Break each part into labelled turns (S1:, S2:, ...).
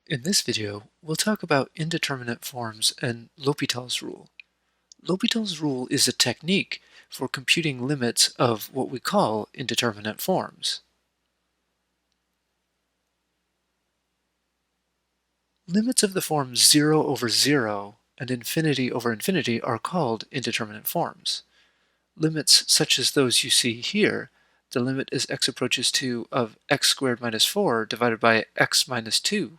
S1: In this video, we'll talk about indeterminate forms and L'Hopital's rule. L'Hopital's rule is a technique for computing limits of what we call indeterminate forms. Limits of the forms 0 over 0 and infinity over infinity are called indeterminate forms. Limits such as those you see here, the limit as x approaches 2 of x squared minus 4 divided by x minus 2.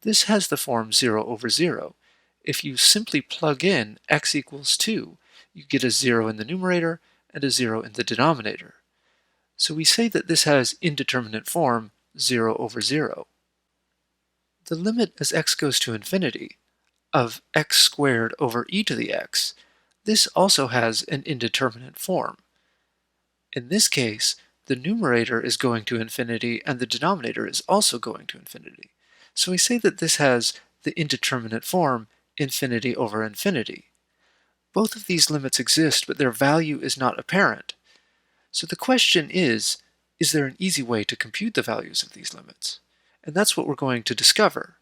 S1: This has the form 0 over 0. If you simply plug in x equals 2, you get a 0 in the numerator and a 0 in the denominator. So we say that this has indeterminate form 0 over 0. The limit as x goes to infinity of x squared over e to the x, this also has an indeterminate form. In this case, the numerator is going to infinity and the denominator is also going to infinity. So we say that this has the indeterminate form infinity over infinity. Both of these limits exist, but their value is not apparent. So the question is there an easy way to compute the values of these limits? And that's what we're going to discover.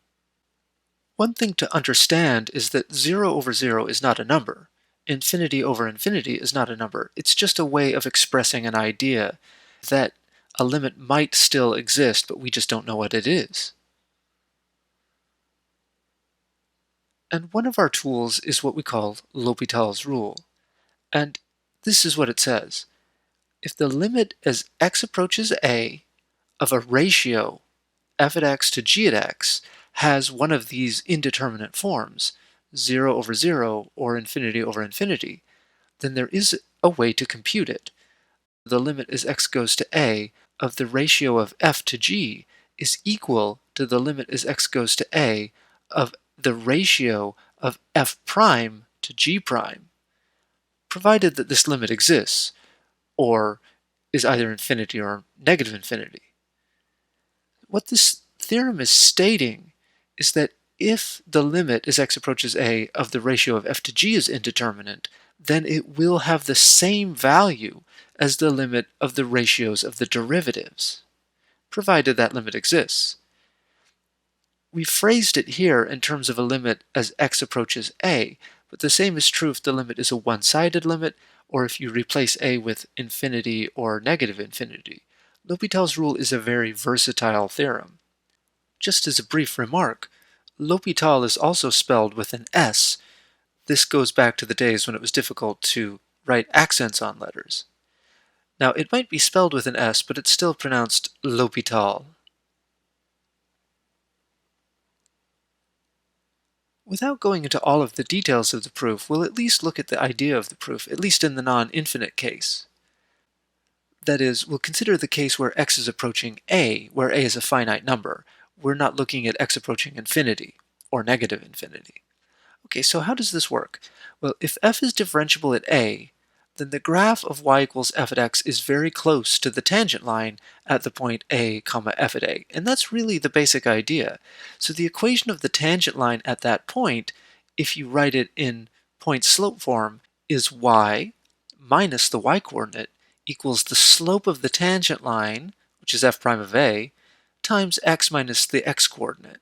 S1: One thing to understand is that 0 over 0 is not a number. Infinity over infinity is not a number. It's just a way of expressing an idea that a limit might still exist, but we just don't know what it is. And one of our tools is what we call L'Hopital's rule. And this is what it says. If the limit as x approaches a of a ratio f at x to g at x has one of these indeterminate forms, 0 over 0 or infinity over infinity, then there is a way to compute it. The limit as x goes to a of the ratio of f to g is equal to the limit as x goes to a of the ratio of f prime to g prime, provided that this limit exists, or is either infinity or negative infinity. What this theorem is stating is that if the limit as x approaches a of the ratio of f to g is indeterminate, then it will have the same value as the limit of the ratios of the derivatives, provided that limit exists. We phrased it here in terms of a limit as x approaches a, but the same is true if the limit is a one-sided limit, or if you replace a with infinity or negative infinity. L'Hopital's rule is a very versatile theorem. Just as a brief remark, L'Hopital is also spelled with an S. This goes back to the days when it was difficult to write accents on letters. Now, it might be spelled with an S, but it's still pronounced L'Hopital. Without going into all of the details of the proof, we'll at least look at the idea of the proof, at least in the non-infinite case. That is, we'll consider the case where x is approaching a, where a is a finite number. We're not looking at x approaching infinity, or negative infinity. Okay, so how does this work? Well, if f is differentiable at a, then the graph of y equals f at x is very close to the tangent line at the point a, comma f at a. And that's really the basic idea. So the equation of the tangent line at that point, if you write it in point-slope form, is y minus the y-coordinate equals the slope of the tangent line, which is f prime of a, times x minus the x-coordinate.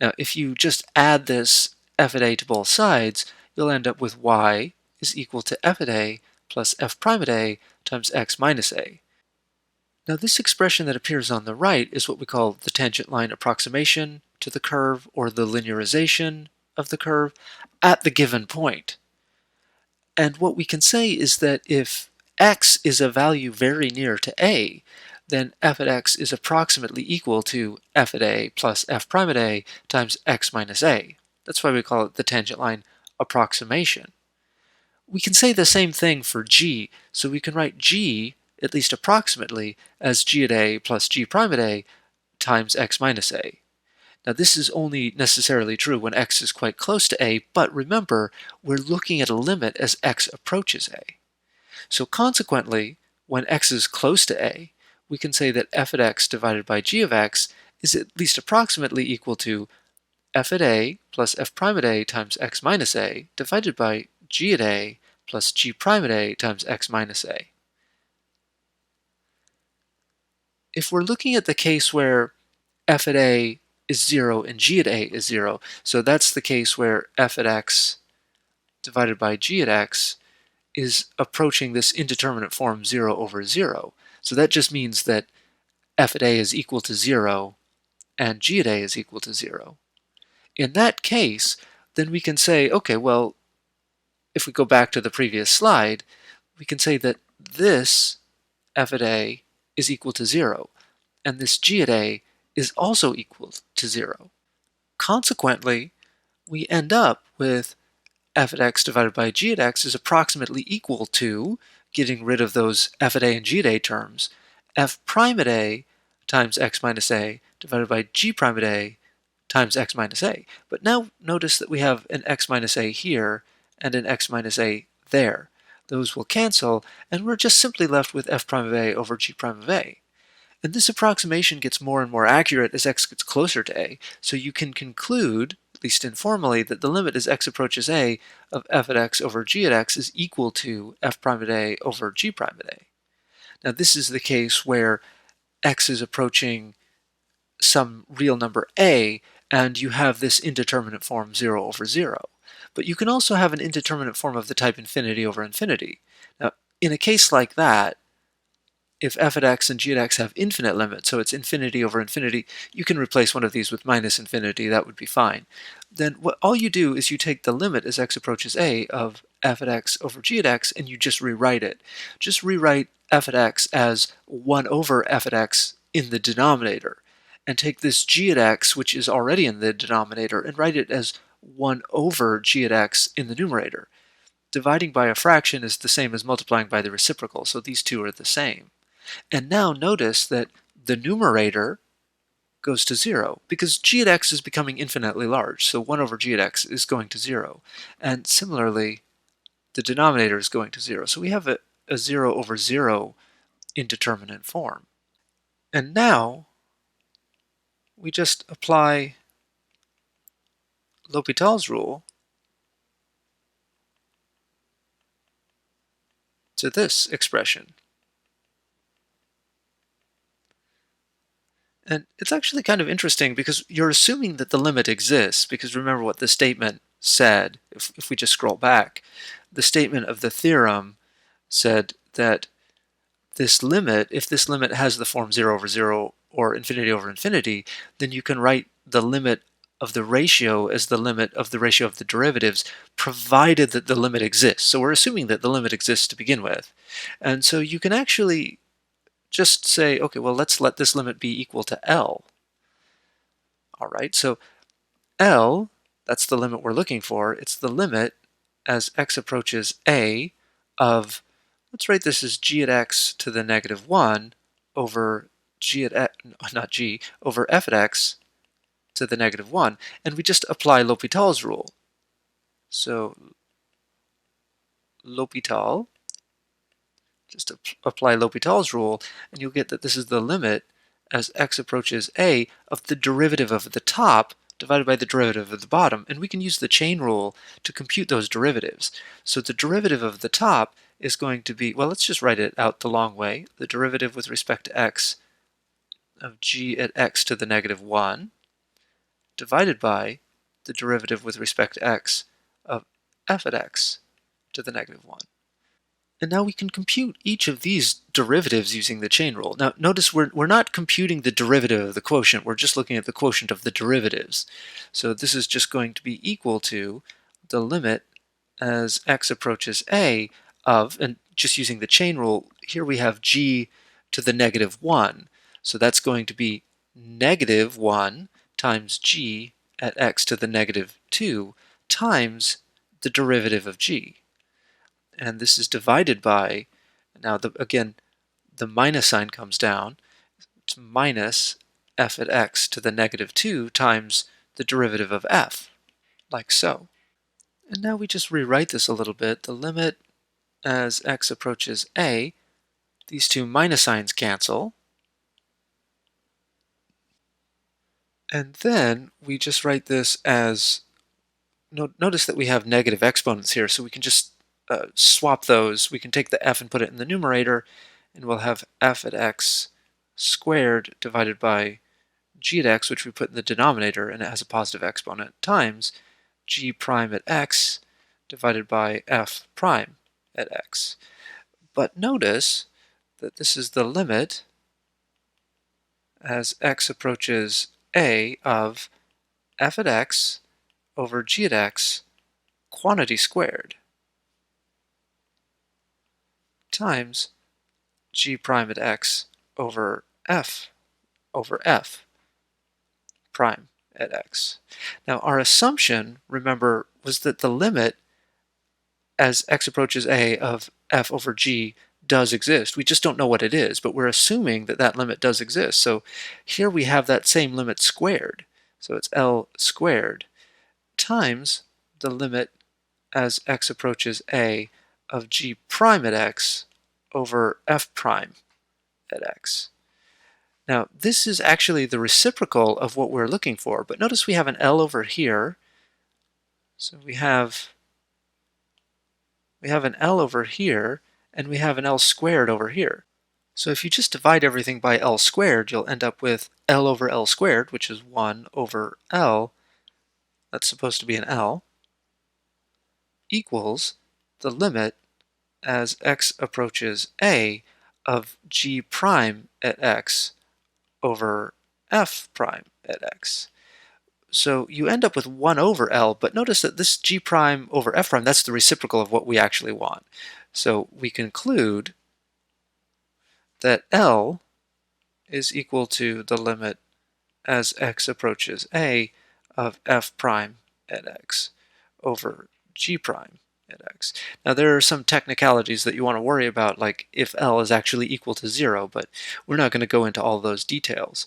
S1: Now, if you just add this f at a to both sides, you'll end up with y is equal to f at a plus f prime at a times x minus a. Now, this expression that appears on the right is what we call the tangent line approximation to the curve, or the linearization of the curve at the given point. And what we can say is that if x is a value very near to a, then f at x is approximately equal to f at a plus f prime at a times x minus a. That's why we call it the tangent line approximation. We can say the same thing for g, so we can write g, at least approximately, as g at a plus g prime at a times x minus a. Now, this is only necessarily true when x is quite close to a, but remember, we're looking at a limit as x approaches a. So consequently, when x is close to a, we can say that f at x divided by g of x is at least approximately equal to f at a plus f prime at a times x minus a divided by g at a plus g prime at a times x minus a. If we're looking at the case where f at a is 0 and g at a is 0. So that's the case where f at x divided by g at x is approaching this indeterminate form 0 over 0. So that just means that f at a is equal to 0 and g at a is equal to 0. In that case, then we can say, okay, well, if we go back to the previous slide, we can say that this f at a is equal to 0, and this g at a is also equal to 0. Consequently, we end up with f at x divided by g at x is approximately equal to, getting rid of those f at a and g at a terms, f prime at a times x minus a divided by g prime at a times x minus a. But now notice that we have an x minus a here and an x minus a there. Those will cancel, and we're just simply left with f prime of a over g prime of a. And this approximation gets more and more accurate as x gets closer to a, so you can conclude, at least informally, that the limit as x approaches a of f at x over g at x is equal to f prime at a over g prime at a. Now this is the case where x is approaching some real number a, and you have this indeterminate form 0 over 0. But you can also have an indeterminate form of the type infinity over infinity. Now, in a case like that, if f at x and g at x have infinite limits, so it's infinity over infinity, you can replace one of these with minus infinity, that would be fine. Then all you do is you take the limit as x approaches a of f at x over g at x, and you just rewrite it. Just rewrite f at x as 1 over f at x in the denominator, and take this g at x, which is already in the denominator, and write it as 1 over g at x in the numerator. Dividing by a fraction is the same as multiplying by the reciprocal, so these two are the same. And now notice that the numerator goes to 0 because g at x is becoming infinitely large, so 1 over g at x is going to 0. And similarly, the denominator is going to 0. So we have a 0 over 0 indeterminate form. And now we just apply L'Hopital's rule to this expression. And it's actually kind of interesting because you're assuming that the limit exists, because remember what the statement said. If we just scroll back, the statement of the theorem said that this limit, if this limit has the form 0 over 0 or infinity over infinity, then you can write the limit of the ratio as the limit of the ratio of the derivatives, provided that the limit exists. So we're assuming that the limit exists to begin with. And so you can actually just say, okay, well, let's let this limit be equal to L. All right, so L, that's the limit we're looking for. It's the limit as x approaches a of, let's write this as g at x to the negative 1 over g at x, not g, over f at x to the negative 1. And we just apply L'Hopital's rule. So L'Hopital, just apply L'Hopital's rule, and you'll get that this is the limit as x approaches a of the derivative of the top divided by the derivative of the bottom. And we can use the chain rule to compute those derivatives. So the derivative of the top is going to be, well, let's just write it out the long way. The derivative with respect to x of g at x to the negative 1 divided by the derivative with respect to x of f at x to the negative 1. And now we can compute each of these derivatives using the chain rule. Now notice we're not computing the derivative of the quotient, we're just looking at the quotient of the derivatives. So this is just going to be equal to the limit as x approaches a of, and just using the chain rule, here we have g to the negative 1. So that's going to be negative 1 times g at x to the negative 2 times the derivative of g. And this is divided by, now again, the minus sign comes down, it's minus f at x to the negative 2 times the derivative of f, like so. And now we just rewrite this a little bit. The limit as x approaches a, these two minus signs cancel, and then we just write this as, notice that we have negative exponents here, so we can just swap those. We can take the f and put it in the numerator, and we'll have f at x squared divided by g at x, which we put in the denominator and it has a positive exponent, times g prime at x divided by f prime at x. But notice that this is the limit as x approaches a of f at x over g at x quantity squared times g prime at x over f prime at x. Now our assumption, remember, was that the limit as x approaches a of f over g does exist. We just don't know what it is, but we're assuming that that limit does exist. So here we have that same limit squared. So it's L squared times the limit as x approaches a of g prime at x over f prime at x. Now this is actually the reciprocal of what we're looking for, but notice we have an L over here. So we have an L over here, and we have an L squared over here. So if you just divide everything by L squared, you'll end up with L over L squared, which is 1 over L, that's supposed to be an L, equals the limit as x approaches a of g prime at x over f prime at x. So you end up with 1 over L, but notice that this g prime over f prime, that's the reciprocal of what we actually want. So we conclude that L is equal to the limit as x approaches a of f prime at x over g prime at x. Now there are some technicalities that you want to worry about, like if L is actually equal to 0, but we're not going to go into all those details.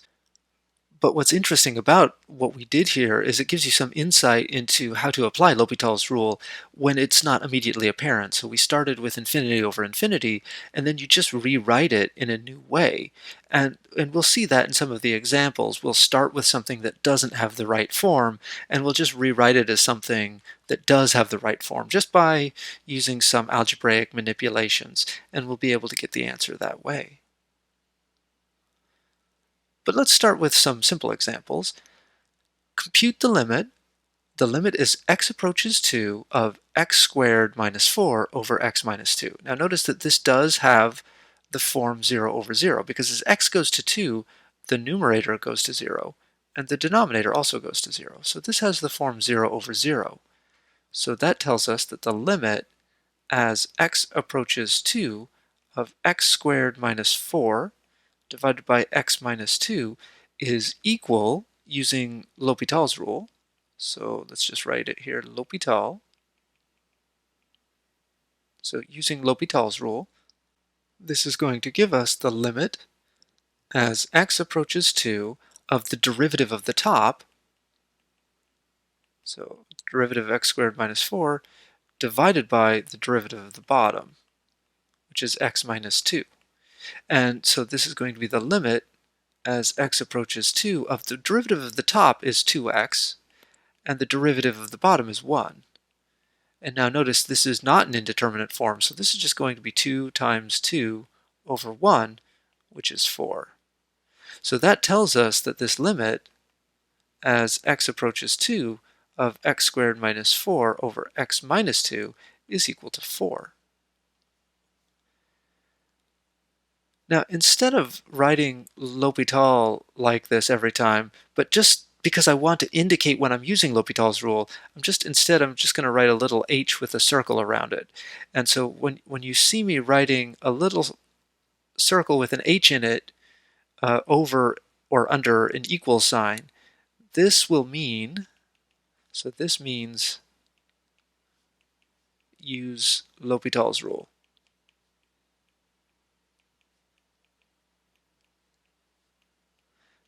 S1: But what's interesting about what we did here is it gives you some insight into how to apply L'Hopital's rule when it's not immediately apparent. So we started with infinity over infinity, and then you just rewrite it in a new way. And we'll see that in some of the examples. We'll start with something that doesn't have the right form, and we'll just rewrite it as something that does have the right form, just by using some algebraic manipulations, and we'll be able to get the answer that way. But let's start with some simple examples. Compute the limit. The limit is x approaches 2 of x squared minus 4 over x minus 2. Now notice that this does have the form 0 over 0, because as x goes to 2, the numerator goes to 0, and the denominator also goes to 0. So this has the form 0 over 0. So that tells us that the limit as x approaches 2 of x squared minus 4 divided by x minus 2 is equal, using L'Hopital's rule. So let's just write it here, L'Hopital. So using L'Hopital's rule, this is going to give us the limit as x approaches 2 of the derivative of the top, so derivative of x squared minus 4, divided by the derivative of the bottom, which is x minus 2. And so this is going to be the limit as x approaches 2 of the derivative of the top is 2x, and the derivative of the bottom is 1. And now notice this is not an indeterminate form, so this is just going to be 2 times 2 over 1, which is 4. So that tells us that this limit as x approaches 2 of x squared minus 4 over x minus 2 is equal to 4. Now, instead of writing L'Hopital like this every time, but just because I want to indicate when I'm using L'Hopital's rule, I'm just going to write a little h with a circle around it. And so when you see me writing a little circle with an h in it over or under an equal sign, this will mean, so this means use L'Hopital's rule.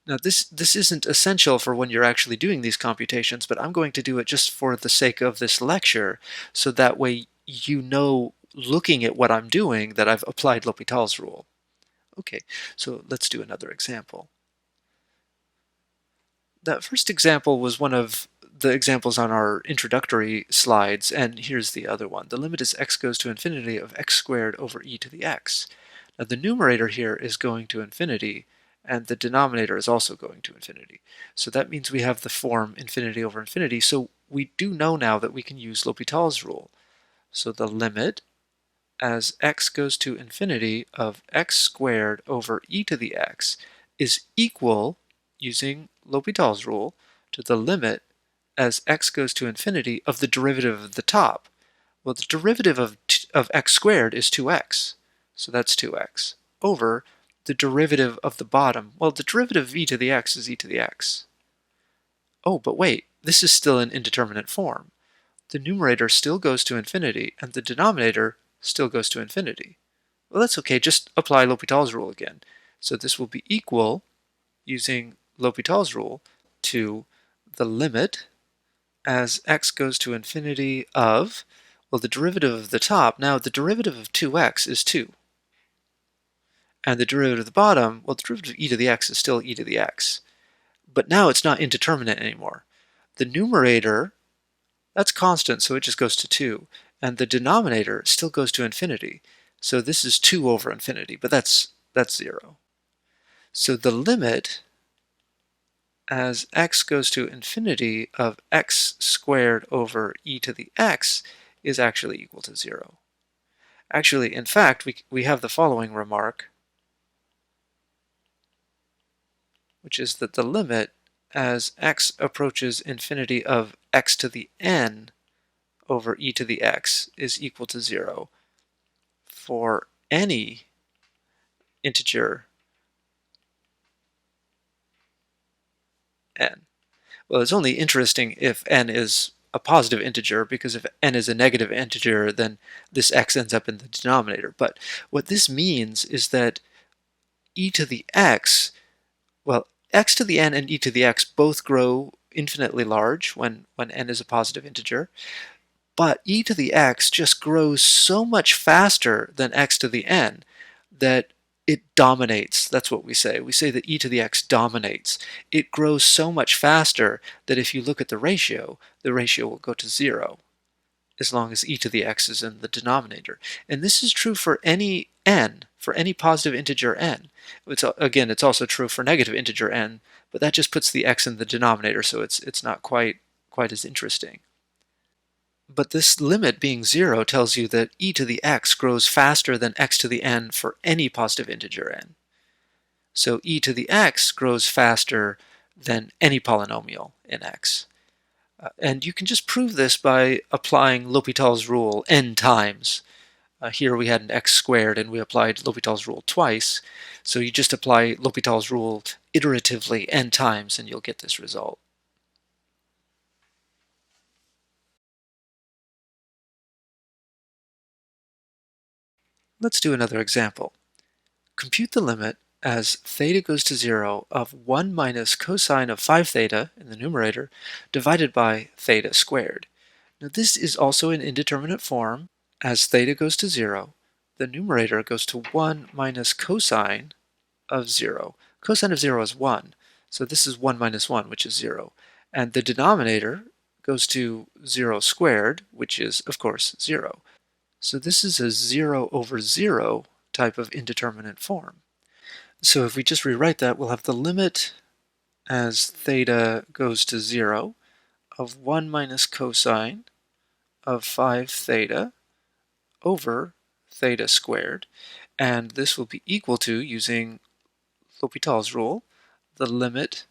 S1: Now this isn't essential for when you're actually doing these computations, but I'm going to do it just for the sake of this lecture, so that way you know, looking at what I'm doing, that I've applied L'Hopital's rule. Okay, so let's do another example. That first example was one of the examples on our introductory slides, and here's the other one. The limit as x goes to infinity of x squared over e to the x. Now the numerator here is going to infinity, and the denominator is also going to infinity. So that means we have the form infinity over infinity, so we do know now that we can use L'Hopital's rule. So the limit as x goes to infinity of x squared over e to the x is equal, using L'Hopital's rule, to the limit as x goes to infinity of the derivative of the top. Well, the derivative of x squared is 2x, so that's 2x, over the derivative of the bottom. Well, the derivative of e to the x is e to the x. Oh, but wait, this is still an indeterminate form. The numerator still goes to infinity, and the denominator still goes to infinity. Well, that's okay, just apply L'Hopital's rule again. So this will be equal, using L'Hopital's rule, to the limit as x goes to infinity of, well, the derivative of the top. Now, the derivative of 2x is 2. And the derivative of the bottom, well, the derivative of e to the x is still e to the x. But now it's not indeterminate anymore. The numerator, that's constant, so it just goes to 2. And the denominator still goes to infinity. So this is 2 over infinity, but that's 0. So the limit as x goes to infinity of x squared over e to the x is actually equal to 0. Actually, in fact, we have the following remark, which is that the limit as x approaches infinity of x to the n over e to the x is equal to 0 for any integer n. Well, it's only interesting if n is a positive integer, because if n is a negative integer, then this x ends up in the denominator. But what this means is that e to the x, well, x to the n and e to the x both grow infinitely large when n is a positive integer, but e to the x just grows so much faster than x to the n that it dominates. That's what we say. We say that e to the x dominates. It grows so much faster that if you look at the ratio will go to 0 as long as e to the x is in the denominator. And this is true for any n, for any positive integer n. Again, it's also true for negative integer n, but that just puts the x in the denominator, so it's not quite as interesting. But this limit being 0 tells you that e to the x grows faster than x to the n for any positive integer n. So e to the x grows faster than any polynomial in x. And you can just prove this by applying L'Hopital's rule n times. Here we had an x squared and we applied L'Hopital's rule twice. So you just apply L'Hopital's rule iteratively n times and you'll get this result. Let's do another example. Compute the limit as theta goes to 0 of 1 minus cosine of 5 theta in the numerator divided by theta squared. Now this is also an indeterminate form. As theta goes to 0, the numerator goes to 1 minus cosine of 0. Cosine of 0 is 1, so this is 1 minus 1, which is 0. And the denominator goes to 0 squared, which is, of course, 0. So this is a 0 over 0 type of indeterminate form. So if we just rewrite that, we'll have the limit as theta goes to 0 of 1 minus cosine of 5 theta over theta squared. And this will be equal to, using L'Hopital's rule, the limit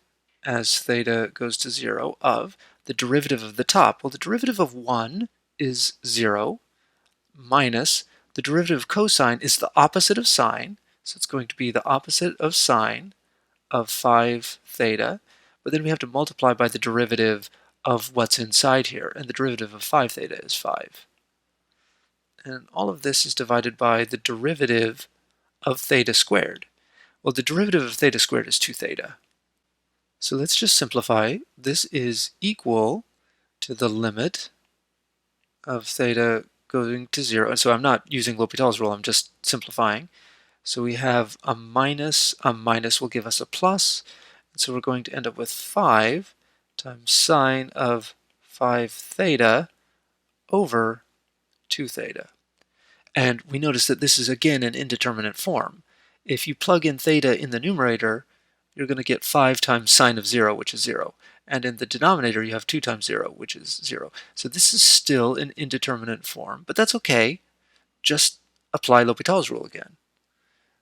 S1: as theta goes to 0 of the derivative of the top. Well, the derivative of 1 is 0, minus the derivative of cosine is the opposite of sine, so it's going to be the opposite of sine of 5 theta, but then we have to multiply by the derivative of what's inside here, and the derivative of 5 theta is 5. And all of this is divided by the derivative of theta squared. Well, the derivative of theta squared is 2 theta. So let's just simplify. This is equal to the limit of theta going to 0. And so I'm not using L'Hopital's rule, I'm just simplifying. So we have a minus will give us a plus. And so we're going to end up with 5 times sine of 5 theta over 2 theta. And we notice that this is again an indeterminate form. If you plug in theta in the numerator, you're going to get 5 times sine of 0, which is 0. And in the denominator, you have 2 times 0, which is 0. So this is still an indeterminate form, but that's okay. Just apply L'Hopital's rule again.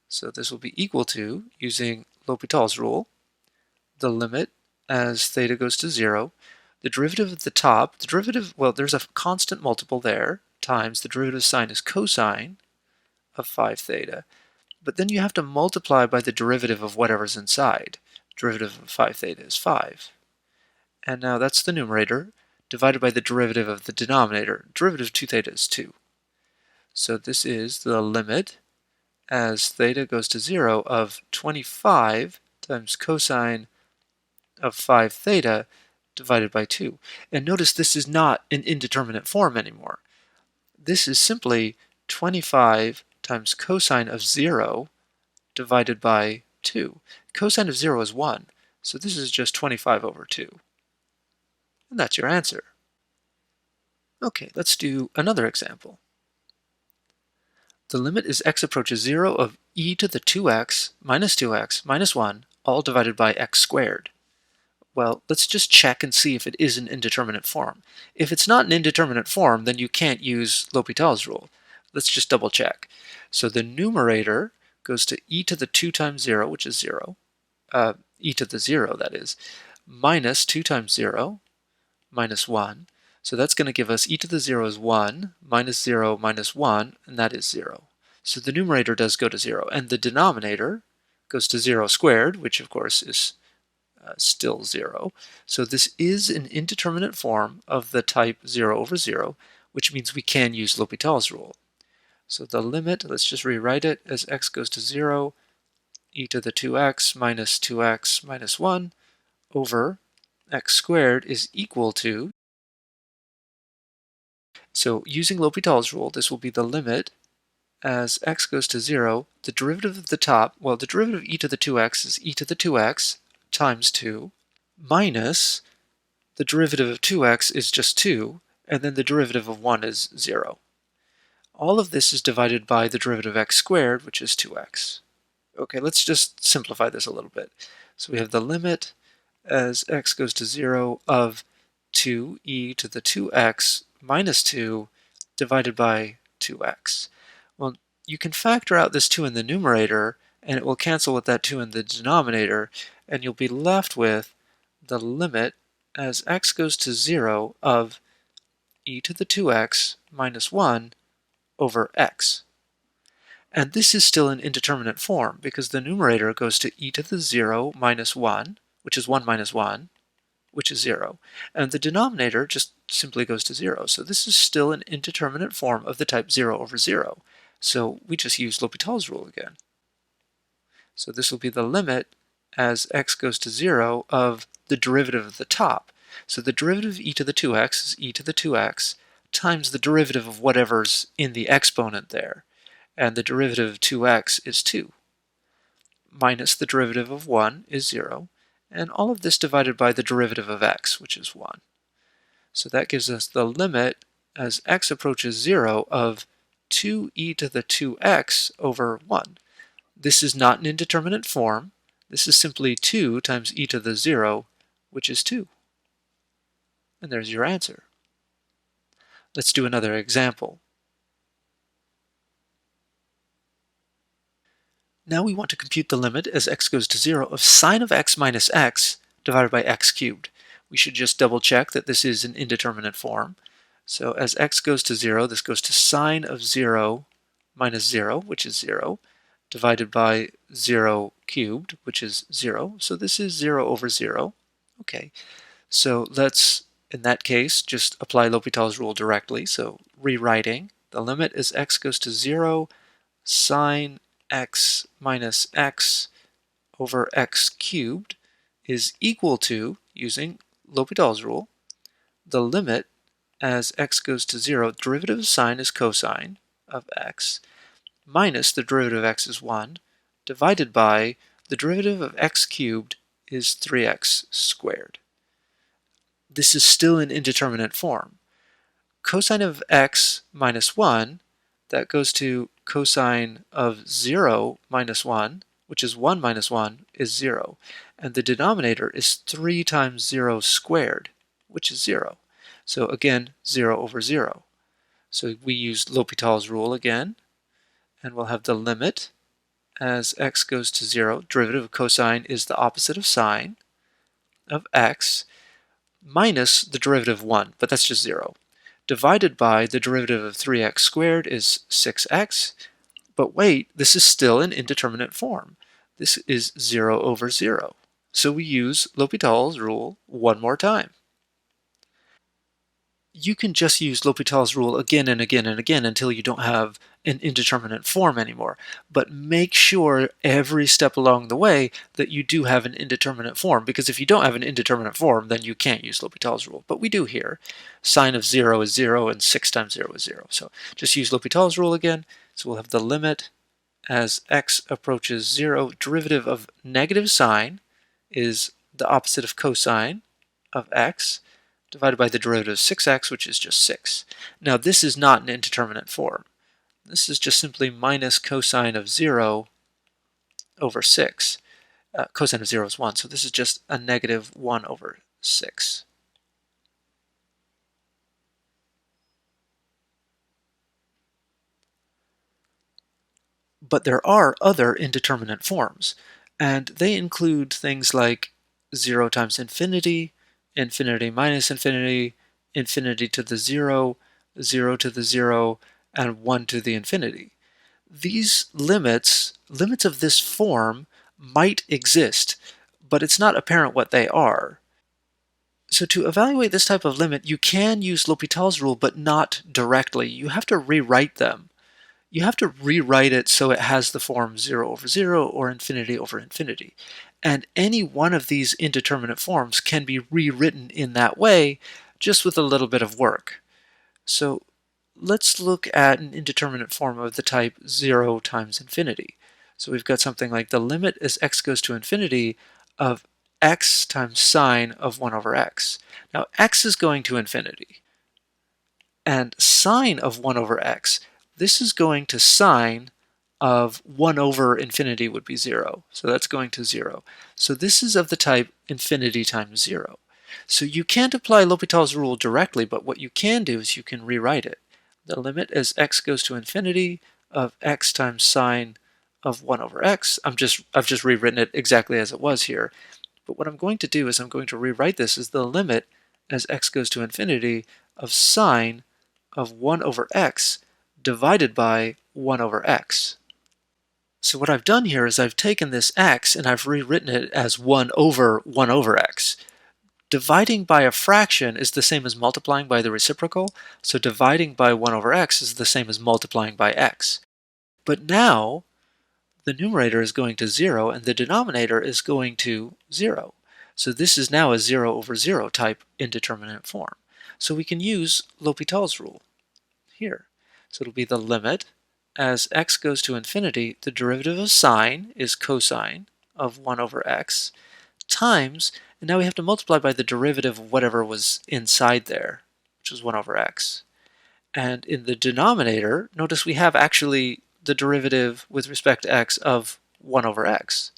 S1: So this will be equal to, using L'Hopital's rule, the limit as theta goes to 0, the derivative at the top, the derivative, well, there's a constant multiple there, times the derivative sign is cosine of 5 theta. But then you have to multiply by the derivative of whatever's inside. Derivative of 5 theta is 5. And now that's the numerator, divided by the derivative of the denominator. Derivative of 2 theta is 2. So this is the limit as theta goes to 0 of 25 times cosine of 5 theta divided by 2. And notice this is not an indeterminate form anymore. This is simply 25 times cosine of 0 divided by 2. Cosine of 0 is 1, so this is just 25 over 2. And that's your answer. Okay, let's do another example. The limit as x approaches 0 of e to the 2x minus 1, all divided by x squared. Well, let's just check and see if it is an indeterminate form. If it's not an indeterminate form, then you can't use L'Hopital's rule. Let's just double check. So the numerator goes to e to the 2 times 0, which is 0, e to the 0, that is, minus 2 times 0, minus 1. So that's going to give us e to the 0 is 1, minus 0, minus 1, and that is 0. So the numerator does go to 0, and the denominator goes to 0 squared, which of course is still 0. So this is an indeterminate form of the type 0 over 0, which means we can use L'Hopital's rule. So the limit, let's just rewrite it as x goes to 0, e to the 2x minus 1 over x squared is equal to, so using L'Hopital's rule, this will be the limit as x goes to 0, the derivative of the top, well, the derivative of e to the 2x is e to the 2x times 2 minus the derivative of 2x is just 2, and then the derivative of 1 is 0. All of this is divided by the derivative of x squared, which is 2x. Okay, let's just simplify this a little bit. So we have the limit as x goes to 0 of 2e to the 2x minus 2 divided by 2x. Well, you can factor out this 2 in the numerator, and it will cancel with that 2 in the denominator, and you'll be left with the limit as x goes to 0 of e to the 2x minus 1 over x. And this is still an indeterminate form because the numerator goes to e to the 0 minus 1, which is 1 minus 1, which is 0. And the denominator just simply goes to 0. So this is still an indeterminate form of the type 0 over 0. So we just use L'Hopital's rule again. So this will be the limit as x goes to 0 of the derivative of the top. So the derivative of e to the 2x is e to the 2x times the derivative of whatever's in the exponent there. And the derivative of 2x is 2. Minus the derivative of 1 is 0. And all of this divided by the derivative of x, which is 1. So that gives us the limit as x approaches 0 of 2e to the 2x over 1. This is not an indeterminate form. This is simply 2 times e to the 0, which is 2. And there's your answer. Let's do another example. Now we want to compute the limit as x goes to 0 of sine of x minus x divided by x cubed. We should just double check that this is an indeterminate form. So as x goes to 0, this goes to sine of 0 minus 0, which is 0, divided by 0 cubed, which is 0. So this is 0 over 0. Okay, so let's, in that case, just apply L'Hopital's rule directly. So rewriting, the limit as x goes to 0, sine x minus x over x cubed is equal to, using L'Hopital's rule, the limit as x goes to 0, derivative of sine is cosine of x, minus the derivative of x is 1, divided by the derivative of x cubed is 3x squared. This is still an indeterminate form. Cosine of x minus 1, that goes to cosine of 0 minus 1, which is 1 minus 1, is 0. And the denominator is 3 times 0 squared, which is 0. So again, 0 over 0. So we use L'Hopital's rule again, and we'll have the limit as x goes to 0. Derivative of cosine is the opposite of sine of x minus the derivative of 1, but that's just 0. Divided by the derivative of 3x squared is 6x. But wait, this is still an indeterminate form. This is 0 over 0. So we use L'Hopital's rule one more time. You can just use L'Hopital's rule again and again and again until you don't have an indeterminate form anymore. But make sure every step along the way that you do have an indeterminate form, because if you don't have an indeterminate form, then you can't use L'Hopital's rule. But we do here. Sine of 0 is 0 and 6 times 0 is 0. So just use L'Hopital's rule again. So we'll have the limit as x approaches 0. Derivative of negative sine is the opposite of cosine of x, divided by the derivative of 6x, which is just 6. Now this is not an indeterminate form. This is just simply minus cosine of 0 over 6. Cosine of 0 is 1, so this is just a negative 1 over 6. But there are other indeterminate forms, and they include things like 0 times infinity, infinity minus infinity, infinity to the 0, 0 to the 0, and 1 to the infinity. These limits of this form, might exist, but it's not apparent what they are. So to evaluate this type of limit, you can use L'Hopital's rule, but not directly. You have to rewrite them. You have to rewrite it so it has the form 0 over 0 or infinity over infinity. And any one of these indeterminate forms can be rewritten in that way, just with a little bit of work. So let's look at an indeterminate form of the type 0 times infinity. So we've got something like the limit as x goes to infinity of x times sine of 1 over x. Now x is going to infinity, and sine of 1 over x, this is going to sine of 1 over infinity would be 0. So that's going to 0. So this is of the type infinity times 0. So you can't apply L'Hopital's rule directly, but what you can do is you can rewrite it. The limit as x goes to infinity of x times sine of 1 over x. I've just rewritten it exactly as it was here. But what I'm going to do is I'm going to rewrite this as the limit as x goes to infinity of sine of 1 over x divided by 1 over x. So what I've done here is I've taken this x and I've rewritten it as 1 over x. Dividing by a fraction is the same as multiplying by the reciprocal, so dividing by 1 over x is the same as multiplying by x. But now the numerator is going to 0 and the denominator is going to 0. So this is now a 0 over 0 type indeterminate form. So we can use L'Hopital's rule here. So it'll be the limit as x goes to infinity, the derivative of sine is cosine of 1 over x times, and now we have to multiply by the derivative of whatever was inside there, which is 1 over x. And in the denominator, notice we have actually the derivative with respect to x of 1 over x.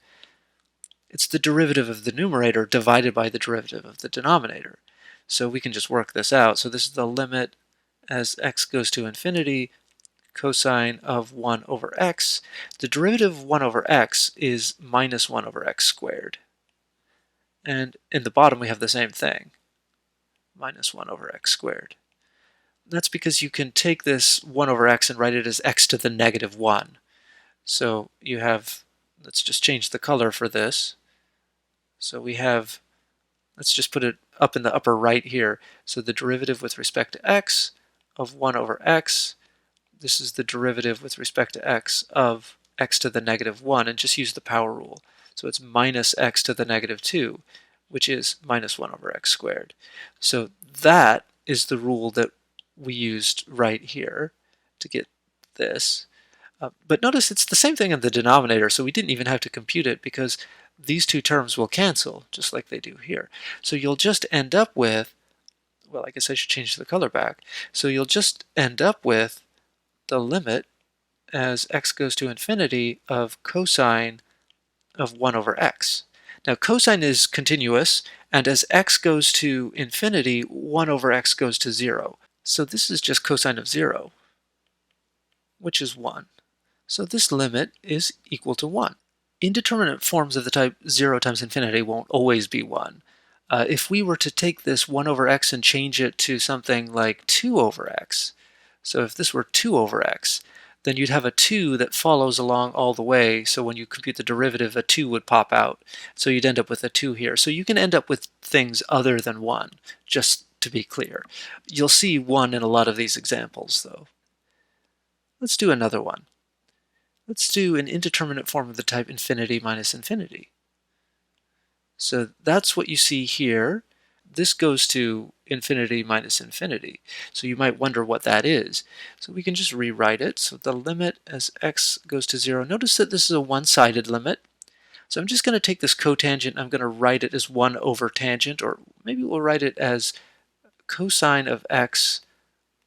S1: It's the derivative of the numerator divided by the derivative of the denominator. So we can just work this out. So this is the limit as x goes to infinity, cosine of 1 over x. The derivative of 1 over x is minus 1 over x squared. And in the bottom we have the same thing, minus 1 over x squared. That's because you can take this 1 over x and write it as x to the negative 1. So you have, let's just change the color for this. So we have, let's just put it up in the upper right here. So the derivative with respect to x of 1 over x, this is the derivative with respect to x of x to the negative 1, and just use the power rule. So it's minus x to the negative 2, which is minus 1 over x squared. So that is the rule that we used right here to get this. But notice it's the same thing in the denominator, so we didn't even have to compute it because these two terms will cancel, just like they do here. So you'll just end up with, well, I guess I should change the color back. So you'll just end up with the limit as x goes to infinity of cosine of 1 over x. Now cosine is continuous, and as x goes to infinity, 1 over x goes to 0. So this is just cosine of 0, which is 1. So this limit is equal to 1. Indeterminate forms of the type 0 times infinity won't always be 1. If we were to take this 1 over x and change it to something like 2 over x, so if this were 2 over x, then you'd have a 2 that follows along all the way, so when you compute the derivative, a 2 would pop out. So you'd end up with a 2 here. So you can end up with things other than 1, just to be clear. You'll see 1 in a lot of these examples, though. Let's do another one. Let's do an indeterminate form of the type infinity minus infinity. So that's what you see here. This goes to infinity minus infinity. So you might wonder what that is. So we can just rewrite it. So the limit as x goes to 0. Notice that this is a one-sided limit. So I'm just going to take this cotangent. I'm going to write it as 1 over tangent, or maybe we'll write it as cosine of x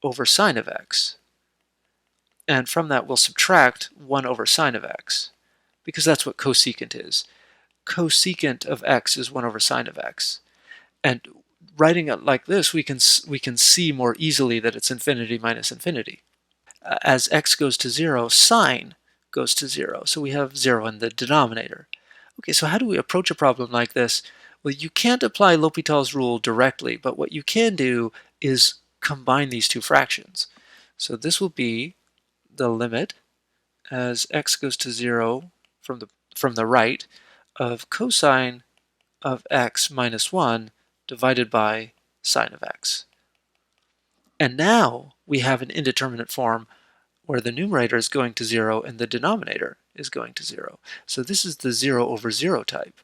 S1: over sine of x. And from that, we'll subtract 1 over sine of x, because that's what cosecant is. Cosecant of x is 1 over sine of x. And writing it like this, we can see more easily that it's infinity minus infinity. As x goes to 0, sine goes to 0. So we have 0 in the denominator. Okay, so how do we approach a problem like this? Well, you can't apply L'Hopital's rule directly, but what you can do is combine these two fractions. So this will be the limit as x goes to 0 from the right of cosine of x minus 1 divided by sine of x. And now we have an indeterminate form where the numerator is going to 0 and the denominator is going to 0. So this is the 0 over 0 type.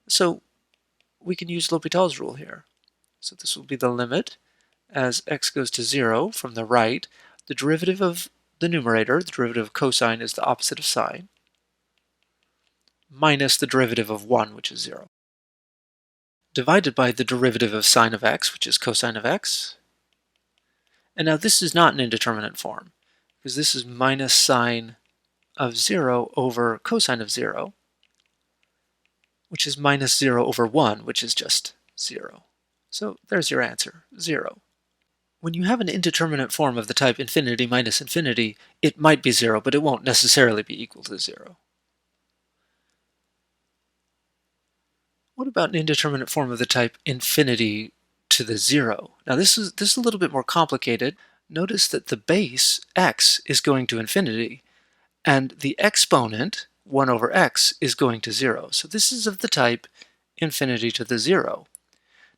S1: So we can use L'Hopital's rule here. So this will be the limit as x goes to 0 from the right. The derivative of the numerator, the derivative of cosine, is the opposite of sine, minus the derivative of 1, which is 0, divided by the derivative of sine of x, which is cosine of x. And now this is not an indeterminate form, because this is minus sine of 0 over cosine of 0, which is minus 0 over 1, which is just 0. So there's your answer, 0. When you have an indeterminate form of the type infinity minus infinity, it might be 0, but it won't necessarily be equal to 0. What about an indeterminate form of the type infinity to the 0? Now this is a little bit more complicated. Notice that the base, x, is going to infinity, and the exponent, 1 over x, is going to 0. So this is of the type infinity to the 0.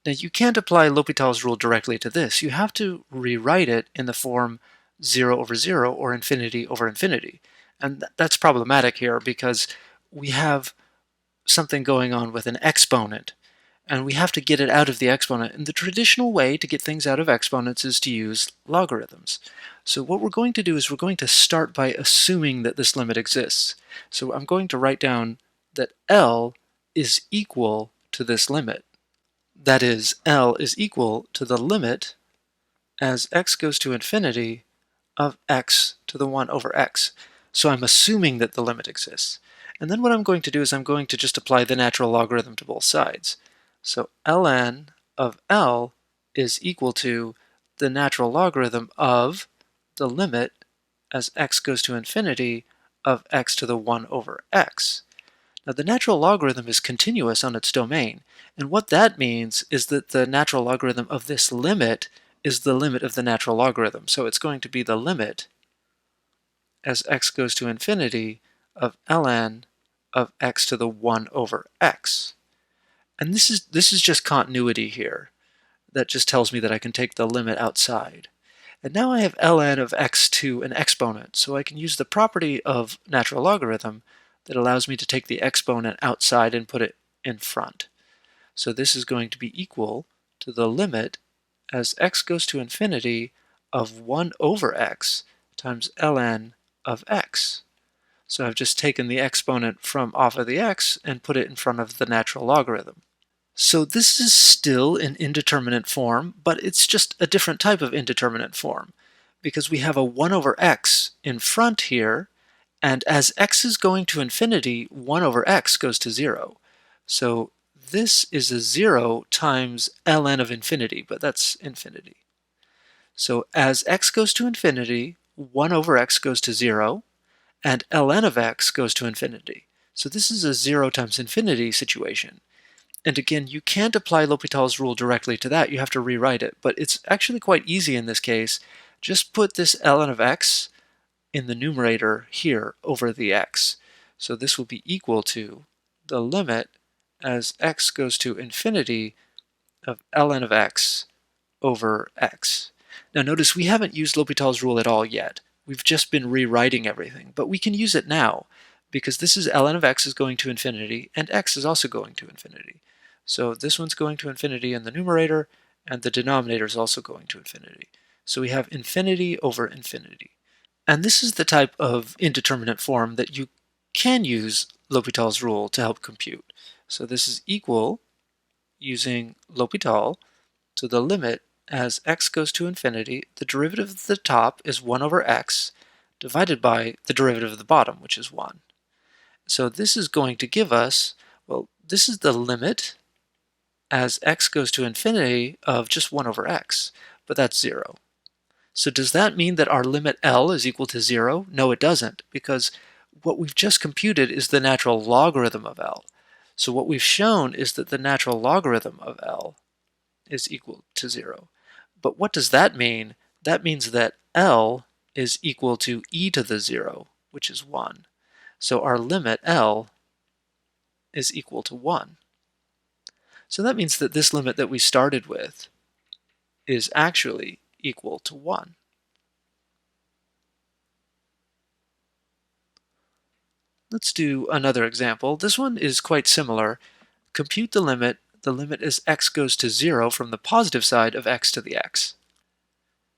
S1: Now you can't apply L'Hopital's rule directly to this. You have to rewrite it in the form 0 over 0 or infinity over infinity. And that's problematic here because we have something going on with an exponent, and we have to get it out of the exponent. And the traditional way to get things out of exponents is to use logarithms. So what we're going to do is we're going to start by assuming that this limit exists. So I'm going to write down that L is equal to this limit. That is, L is equal to the limit as x goes to infinity of x to the 1 over x. So I'm assuming that the limit exists. And then what I'm going to do is I'm going to just apply the natural logarithm to both sides. So ln of L is equal to the natural logarithm of the limit as x goes to infinity of x to the 1 over x. Now the natural logarithm is continuous on its domain, and what that means is that the natural logarithm of this limit is the limit of the natural logarithm. So it's going to be the limit as x goes to infinity of ln of x to the 1 over x. And this is just continuity here. That just tells me that I can take the limit outside. And now I have ln of x to an exponent, so I can use the property of natural logarithm that allows me to take the exponent outside and put it in front. So this is going to be equal to the limit as x goes to infinity of 1 over x times ln of x. So I've just taken the exponent from off of the x and put it in front of the natural logarithm. So this is still an indeterminate form, but it's just a different type of indeterminate form, because we have a 1 over x in front here, And as x is going to infinity, 1 over x goes to 0. So this is a 0 times ln of infinity, but that's infinity. So as x goes to infinity, 1 over x goes to 0, and ln of x goes to infinity. So this is a 0 times infinity situation. And again, you can't apply L'Hopital's rule directly to that. You have to rewrite it. But it's actually quite easy in this case. Just put this ln of x in the numerator here over the x. So this will be equal to the limit as x goes to infinity of ln of x over x. Now notice we haven't used L'Hopital's rule at all yet. We've just been rewriting everything, but we can use it now because this is ln of x is going to infinity and x is also going to infinity. So this one's going to infinity in the numerator and the denominator is also going to infinity. So we have infinity over infinity. And this is the type of indeterminate form that you can use L'Hopital's rule to help compute. So this is equal, using L'Hopital, to the limit as x goes to infinity, the derivative of the top is 1 over x divided by the derivative of the bottom, which is 1. So this is going to give us, well, this is the limit as x goes to infinity of just 1 over x, but that's 0. So does that mean that our limit L is equal to 0? No, it doesn't, because what we've just computed is the natural logarithm of L. So what we've shown is that the natural logarithm of L is equal to 0. But what does that mean? That means that L is equal to e to the 0, which is 1. So our limit L is equal to 1. So that means that this limit that we started with is actually equal to 1. Let's do another example. This one is quite similar. Compute the limit. The limit is x goes to 0 from the positive side of x to the x.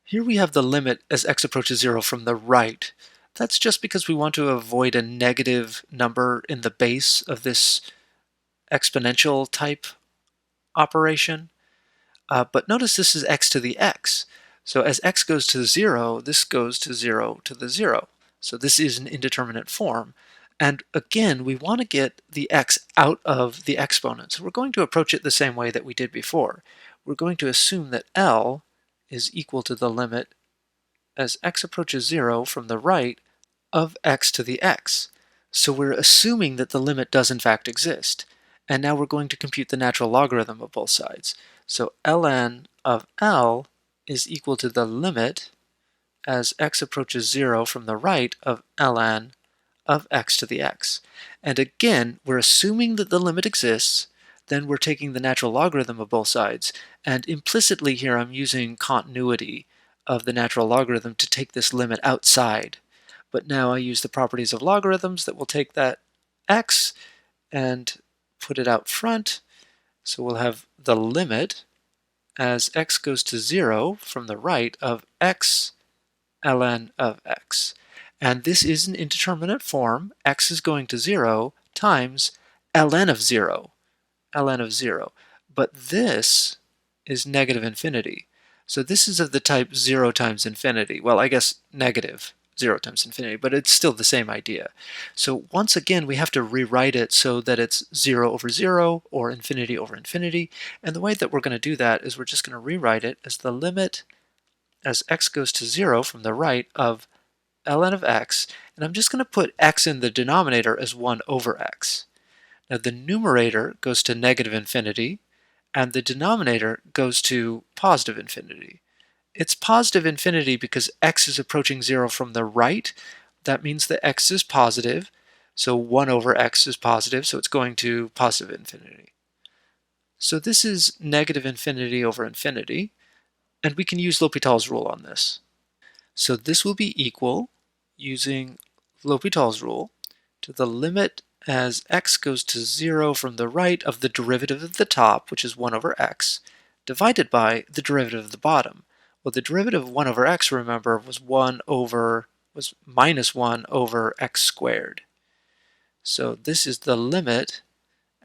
S1: Here we have the limit as x approaches 0 from the right. That's just because we want to avoid a negative number in the base of this exponential type operation. But notice this is x to the x. So as x goes to 0, this goes to 0 to the 0. So this is an indeterminate form. And again, we want to get the x out of the exponent. So we're going to approach it the same way that we did before. We're going to assume that L is equal to the limit as x approaches 0 from the right of x to the x. So we're assuming that the limit does in fact exist. And now we're going to compute the natural logarithm of both sides. So ln of L is equal to the limit as x approaches 0 from the right of ln of x to the x. And again, we're assuming that the limit exists, then we're taking the natural logarithm of both sides, and implicitly here I'm using continuity of the natural logarithm to take this limit outside. But now I use the properties of logarithms that will take that x and put it out front. So we'll have the limit as x goes to 0 from the right of x ln of x. And this is an indeterminate form. X is going to 0 times ln of 0, ln of 0. But this is negative infinity. So this is of the type 0 times infinity. Well, I guess negative 0 times infinity, but it's still the same idea. So once again, we have to rewrite it so that it's 0 over 0 or infinity over infinity. And the way that we're going to do that is we're just going to rewrite it as the limit as x goes to 0 from the right of ln of x, and I'm just going to put x in the denominator as 1 over x. Now the numerator goes to negative infinity, and the denominator goes to positive infinity. It's positive infinity because x is approaching 0 from the right. That means that x is positive, so 1 over x is positive, so it's going to positive infinity. So this is negative infinity over infinity, and we can use L'Hopital's rule on this. So this will be equal, using L'Hopital's rule, to the limit as x goes to 0 from the right of the derivative of the top, which is 1 over x, divided by the derivative of the bottom. Well, the derivative of 1 over x, remember, was minus 1 over x squared. So this is the limit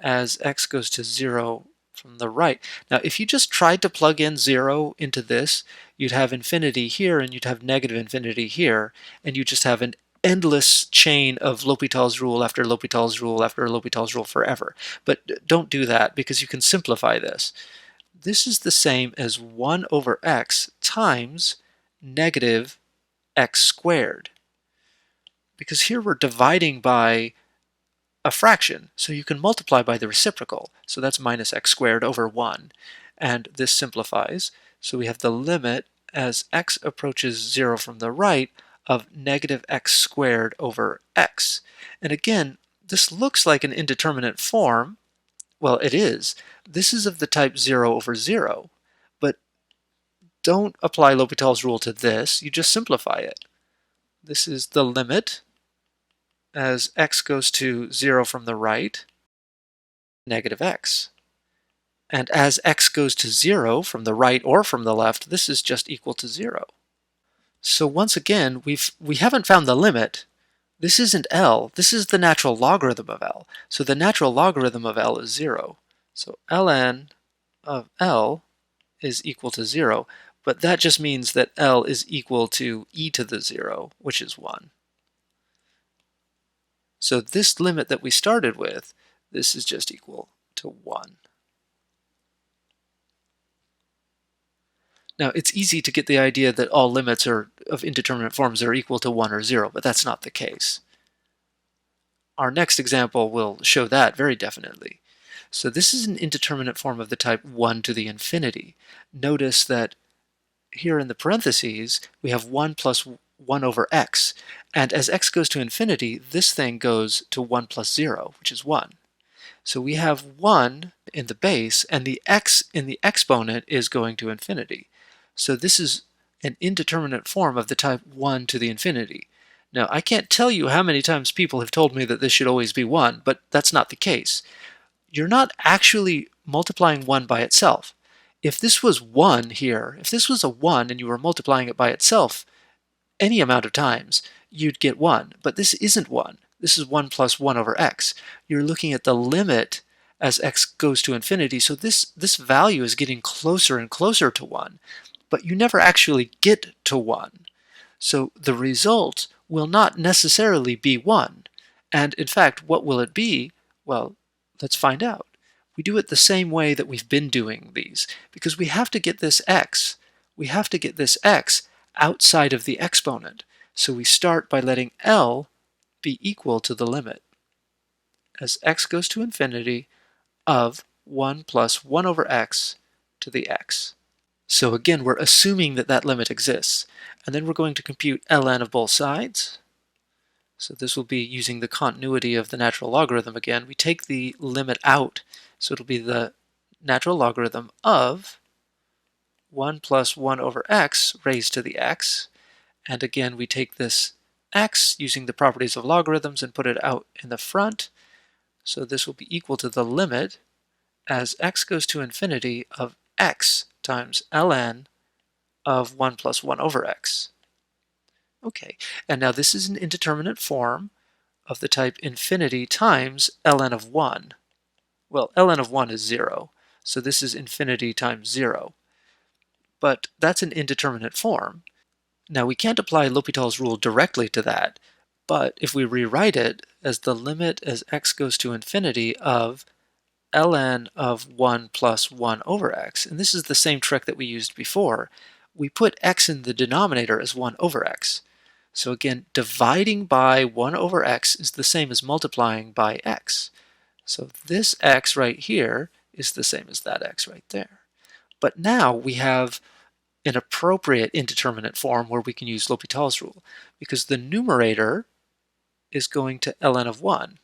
S1: as x goes to 0 from the right. Now, if you just tried to plug in 0 into this, you'd have infinity here and you'd have negative infinity here, and you just have an endless chain of L'Hopital's rule after L'Hopital's rule after L'Hopital's rule forever. But don't do that, because you can simplify this. This is the same as 1 over x times negative x squared. Because here we're dividing by a fraction, so you can multiply by the reciprocal. So that's minus x squared over 1. And this simplifies. So we have the limit as x approaches 0 from the right of negative x squared over x. And again, this looks like an indeterminate form. Well, it is. This is of the type 0 over 0. But don't apply L'Hopital's rule to this. You just simplify it. This is the limit as x goes to 0 from the right, negative x. And as x goes to 0 from the right or from the left, this is just equal to 0. So once again, we haven't found the limit. This isn't L. This is the natural logarithm of L. So the natural logarithm of L is 0. So ln of L is equal to 0. But that just means that L is equal to e to the 0, which is 1. So this limit that we started with, this is just equal to 1. Now, it's easy to get the idea that all limits of indeterminate forms are equal to 1 or 0, but that's not the case. Our next example will show that very definitely. So this is an indeterminate form of the type 1 to the infinity. Notice that here in the parentheses, we have 1 plus 1 over x. And as x goes to infinity, this thing goes to 1 plus 0, which is 1. So we have 1 in the base, and the x in the exponent is going to infinity. So this is an indeterminate form of the type 1 to the infinity. Now, I can't tell you how many times people have told me that this should always be 1, but that's not the case. You're not actually multiplying 1 by itself. If this was 1 here, if this was a 1 and you were multiplying it by itself any amount of times, you'd get 1. But this isn't 1. This is 1 plus 1 over x. You're looking at the limit as x goes to infinity, so this value is getting closer and closer to 1. But you never actually get to 1. So the result will not necessarily be 1. And in fact, what will it be? Well, let's find out. We do it the same way that we've been doing these, because we have to get this x. We have to get this x outside of the exponent. So we start by letting L be equal to the limit as x goes to infinity of 1 plus 1 over x to the x. So again, we're assuming that that limit exists. And then we're going to compute ln of both sides. So this will be using the continuity of the natural logarithm again. We take the limit out, so it'll be the natural logarithm of 1 plus 1 over x raised to the x. And again, we take this x using the properties of logarithms and put it out in the front. So this will be equal to the limit as x goes to infinity of x times ln of 1 plus 1 over x. Okay, and now this is an indeterminate form of the type infinity times ln of 1. Well, ln of 1 is 0, so this is infinity times 0. But that's an indeterminate form. Now we can't apply L'Hopital's rule directly to that, but if we rewrite it as the limit as x goes to infinity of ln of 1 plus 1 over x, and this is the same trick that we used before, we put x in the denominator as 1 over x. So again, dividing by 1 over x is the same as multiplying by x. So this x right here is the same as that x right there. But now we have an appropriate indeterminate form where we can use L'Hopital's rule, because the numerator is going to ln of 1,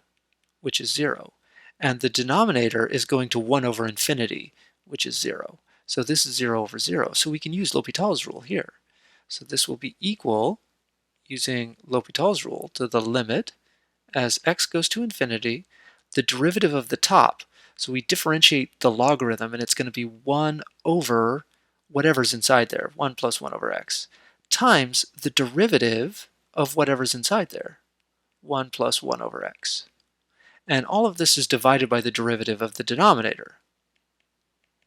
S1: which is 0. And the denominator is going to 1 over infinity, which is 0. So this is 0 over 0. So we can use L'Hopital's rule here. So this will be equal, using L'Hopital's rule, to the limit as x goes to infinity, the derivative of the top. So we differentiate the logarithm, and it's going to be 1 over whatever's inside there, 1 plus 1 over x, times the derivative of whatever's inside there, 1 plus 1 over x. And all of this is divided by the derivative of the denominator.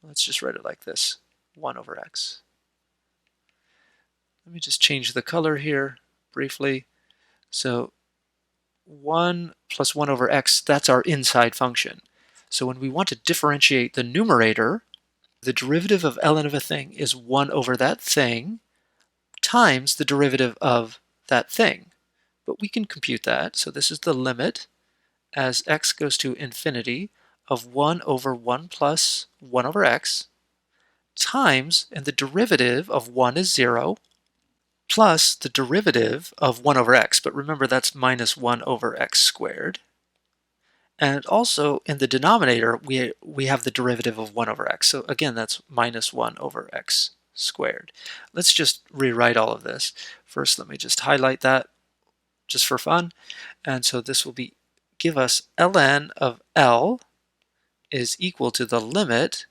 S1: Let's just write it like this, 1 over x. Let me just change the color here briefly. So 1 plus 1 over x, that's our inside function. So when we want to differentiate the numerator, the derivative of ln of a thing is 1 over that thing times the derivative of that thing. But we can compute that. So this is the limit as x goes to infinity of 1 over 1 plus 1 over x times, and the derivative of 1 is 0, plus the derivative of 1 over x. But remember, that's minus 1 over x squared. And also in the denominator, we have the derivative of 1 over x. So again, that's minus 1 over x squared. Let's just rewrite all of this. First, let me just highlight that just for fun. And so this will give us ln of L is equal to the limit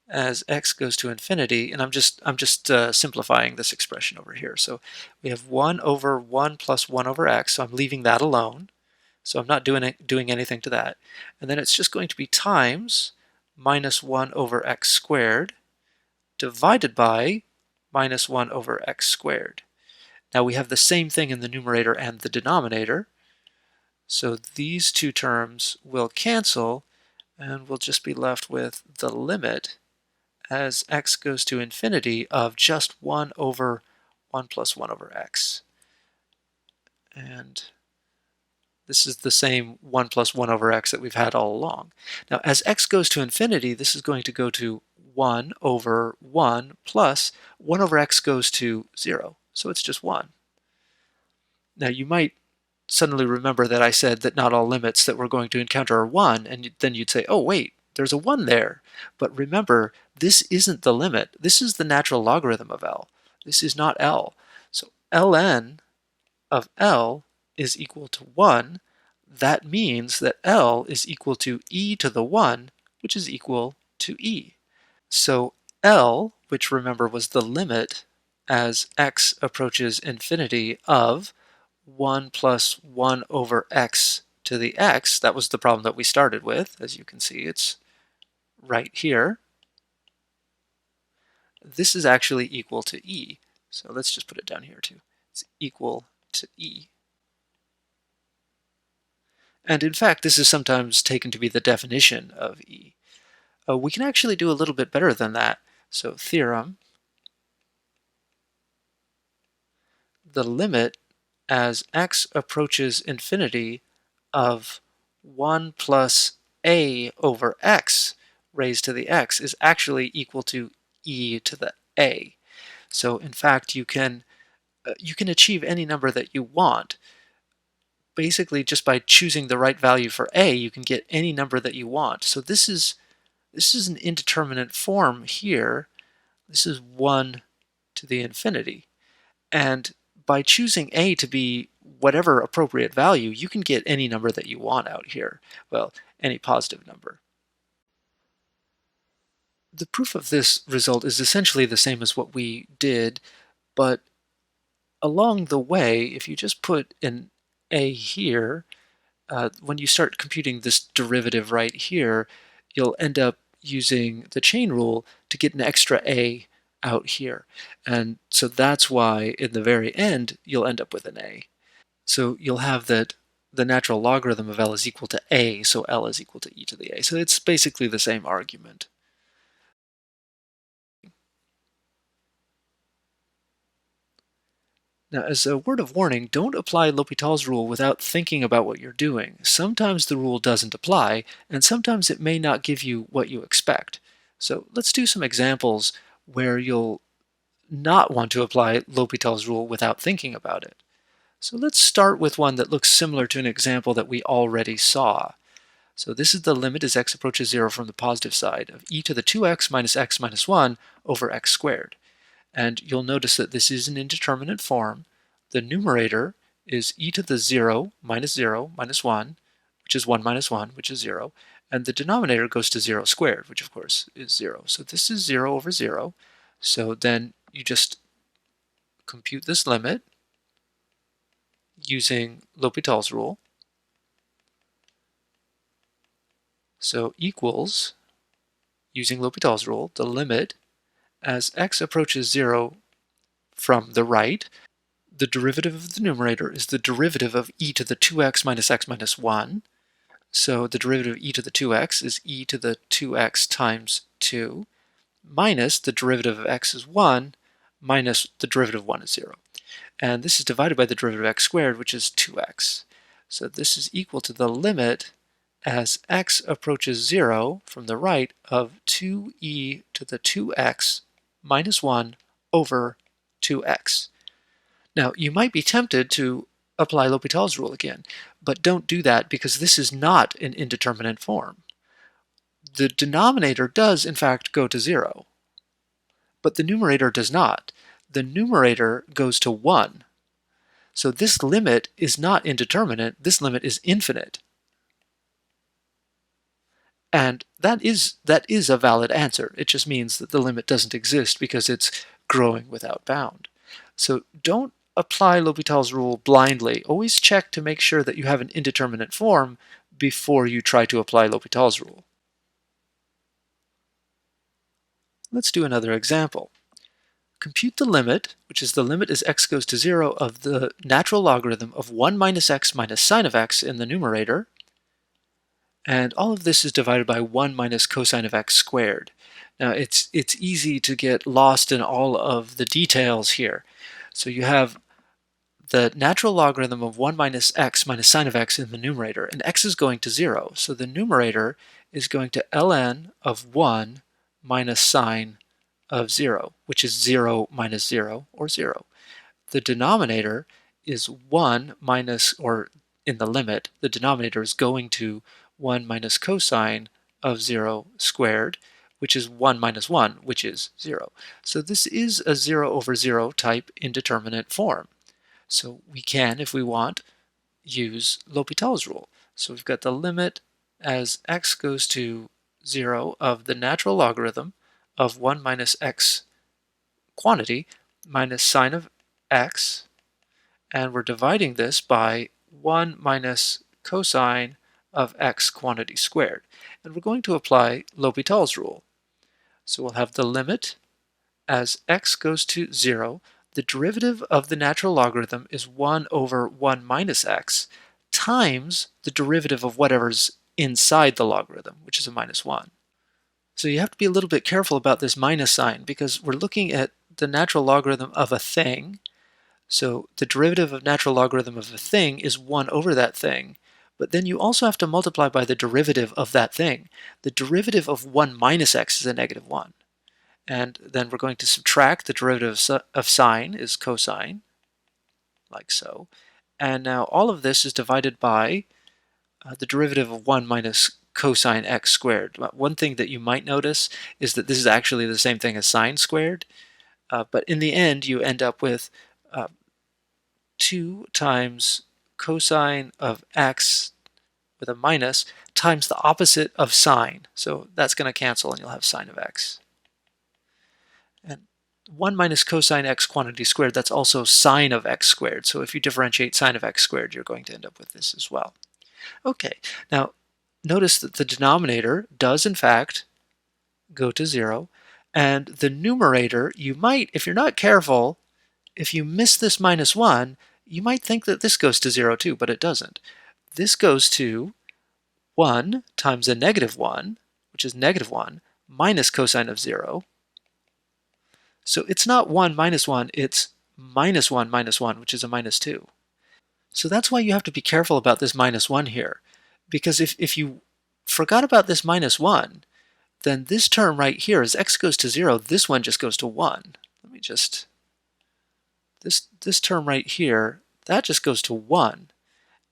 S1: as x goes to infinity, and I'm just simplifying this expression over here. So we have 1 over 1 plus 1 over x, so I'm leaving that alone. So I'm not doing anything to that. And then it's just going to be times minus 1 over x squared divided by minus 1 over x squared. Now we have the same thing in the numerator and the denominator. So these two terms will cancel, and we'll just be left with the limit as x goes to infinity of just 1 over 1 plus 1 over x. And this is the same 1 plus 1 over x that we've had all along. Now, as x goes to infinity, this is going to go to 1 over 1 plus 1 over x goes to 0. So it's just 1. Now, you might suddenly remember that I said that not all limits that we're going to encounter are 1, and then you'd say, oh, wait, there's a 1 there. But remember, this isn't the limit. This is the natural logarithm of L. This is not L. So ln of L is equal to 1. That means that L is equal to e to the 1, which is equal to e. So L, which remember was the limit as x approaches infinity of 1 plus 1 over x to the x, that was the problem that we started with. As you can see, it's right here. This is actually equal to e. So let's just put it down here too. It's equal to e. And in fact, this is sometimes taken to be the definition of e. We can actually do a little bit better than that. So theorem, the limit as x approaches infinity of 1 plus a over x raised to the x is actually equal to e to the a. So in fact, you can achieve any number that you want. Basically, just by choosing the right value for a, you can get any number that you want. So this is an indeterminate form here. This is 1 to the infinity. And by choosing a to be whatever appropriate value, you can get any number that you want out here. Well, any positive number. The proof of this result is essentially the same as what we did, but along the way, if you just put an a here, when you start computing this derivative right here, you'll end up using the chain rule to get an extra a out here. And so that's why in the very end, you'll end up with an a. So you'll have that the natural logarithm of L is equal to a, so L is equal to e to the a. So it's basically the same argument. Now, as a word of warning, don't apply L'Hopital's rule without thinking about what you're doing. Sometimes the rule doesn't apply, and sometimes it may not give you what you expect. So let's do some examples where you'll not want to apply L'Hopital's rule without thinking about it. So let's start with one that looks similar to an example that we already saw. So this is the limit as x approaches 0 from the positive side of e to the 2x minus 1 over x squared. And you'll notice that this is an indeterminate form. The numerator is e to the 0 minus 1, which is 1 minus 1, which is 0. And the denominator goes to 0 squared, which of course is 0. So this is 0 over 0. So then you just compute this limit using L'Hopital's rule. So equals, using L'Hopital's rule, the limit as x approaches 0 from the right. The derivative of the numerator is the derivative of e to the 2x minus x minus 1. So the derivative of e to the 2x is e to the 2x times 2 minus the derivative of x is 1 minus the derivative of 1 is 0. And this is divided by the derivative of x squared, which is 2x. So this is equal to the limit as x approaches 0 from the right of 2e to the 2x minus 1 over 2x. Now, you might be tempted to apply L'Hopital's rule again, but don't do that because this is not an indeterminate form. The denominator does, in fact, go to 0, but the numerator does not. The numerator goes to 1. So this limit is not indeterminate, this limit is infinite. And that is a valid answer. It just means that the limit doesn't exist because it's growing without bound. So don't apply L'Hopital's rule blindly. Always check to make sure that you have an indeterminate form before you try to apply L'Hopital's rule. Let's do another example. Compute the limit, which is the limit as x goes to 0 of the natural logarithm of 1 minus x minus sine of x in the numerator. And all of this is divided by 1 minus cosine of x squared. Now it's easy to get lost in all of the details here. So you have the natural logarithm of 1 minus x minus sine of x in the numerator, and x is going to 0. So the numerator is going to ln of 1 minus sine of 0, which is 0 minus 0, or 0. The denominator is 1 minus, or in the limit, the denominator is going to 1 minus cosine of 0 squared, which is 1 minus 1, which is 0. So this is a 0 over 0 type indeterminate form. So we can, if we want, use L'Hopital's rule. So we've got the limit as x goes to 0 of the natural logarithm of 1 minus x quantity minus sine of x, and we're dividing this by 1 minus cosine of x quantity squared. And we're going to apply L'Hopital's rule. So we'll have the limit as x goes to 0. The derivative of the natural logarithm is 1 over 1 minus x times the derivative of whatever's inside the logarithm, which is a minus 1. So you have to be a little bit careful about this minus sign because we're looking at the natural logarithm of a thing. So the derivative of natural logarithm of a thing is 1 over that thing. But then you also have to multiply by the derivative of that thing. The derivative of 1 minus x is a negative 1. And then we're going to subtract the derivative of sine is cosine, like so. And now all of this is divided by the derivative of 1 minus cosine x squared. One thing that you might notice is that this is actually the same thing as sine squared, but in the end you end up with 2 times cosine of x with a minus times the opposite of sine. So that's going to cancel and you'll have sine of x. And 1 minus cosine x quantity squared, that's also sine of x squared. So if you differentiate sine of x squared, you're going to end up with this as well. Okay, now notice that the denominator does in fact go to 0, and the numerator, you might, if you're not careful, if you miss this minus 1, you might think that this goes to 0 too, but it doesn't. This goes to 1 times a negative 1, which is negative 1, minus cosine of 0. So it's not 1 minus 1, it's minus 1 minus 1, which is a minus 2. So that's why you have to be careful about this minus 1 here. Because if you forgot about this minus 1, then this term right here, as x goes to 0, this one just goes to 1. Let me just... This term right here, that just goes to 1.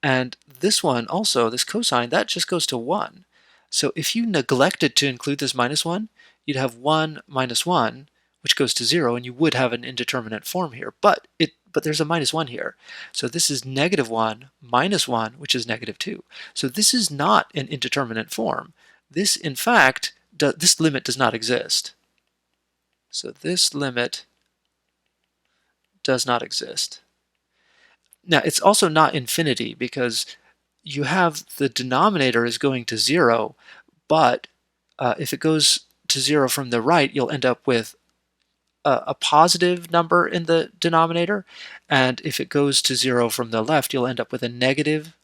S1: And this one also, this cosine, that just goes to 1. So if you neglected to include this minus 1, you'd have 1 minus 1, which goes to 0, and you would have an indeterminate form here. But there's a minus 1 here. So this is negative 1 minus 1, which is negative 2. So this is not an indeterminate form. This, in fact, this limit does not exist. So this limit does not exist. Now, it's also not infinity because you have the denominator is going to 0, but if it goes to 0 from the right, you'll end up with a positive number in the denominator, and if it goes to 0 from the left, you'll end up with a negative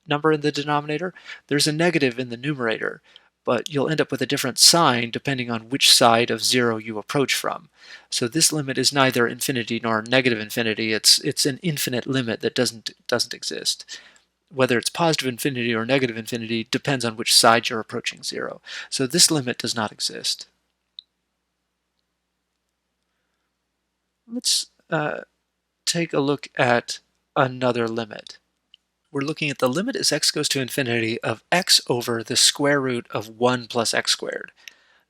S1: number in the denominator. There's a negative in the numerator, but you'll end up with a different sign depending on which side of 0 you approach from. So this limit is neither infinity nor negative infinity. It's an infinite limit that doesn't exist. Whether it's positive infinity or negative infinity depends on which side you're approaching 0. So this limit does not exist. Let's take a look at another limit. We're looking at the limit as x goes to infinity of x over the square root of 1 plus x squared.